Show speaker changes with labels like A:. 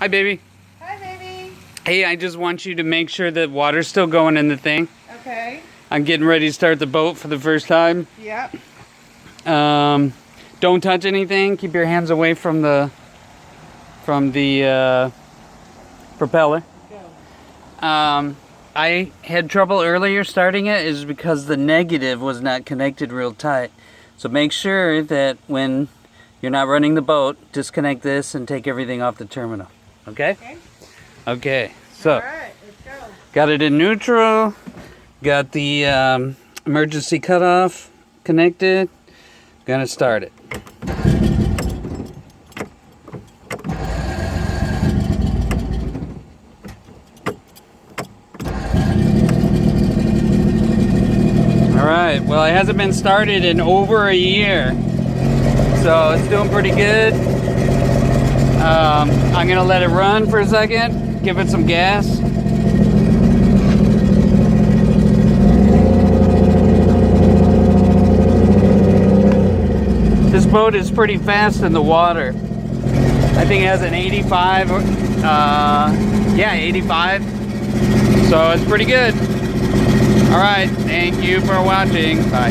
A: Hi, baby.
B: Hi, baby.
A: Hey, I just want you to make sure that water's still going in the thing.
B: Okay.
A: I'm getting ready to start the boat for the first time.
B: Yep.
A: Don't touch anything. Keep your hands away from the propeller.
B: Go.
A: I had trouble earlier starting it is because the negative was not connected real tight. So make sure that when you're not running the boat, disconnect this and take everything off the terminal. Okay?
B: Okay.
A: Okay. So,
B: All right, let's go.
A: got it in neutral. Got the emergency cutoff connected. Gonna start it. Alright, well it hasn't been started in over a year. So it's doing pretty good. I'm gonna let it run for a second, give it some gas. This boat is pretty fast in the water. I think it has an 85, yeah, 85. So it's pretty good. All right, thank you for watching. Bye.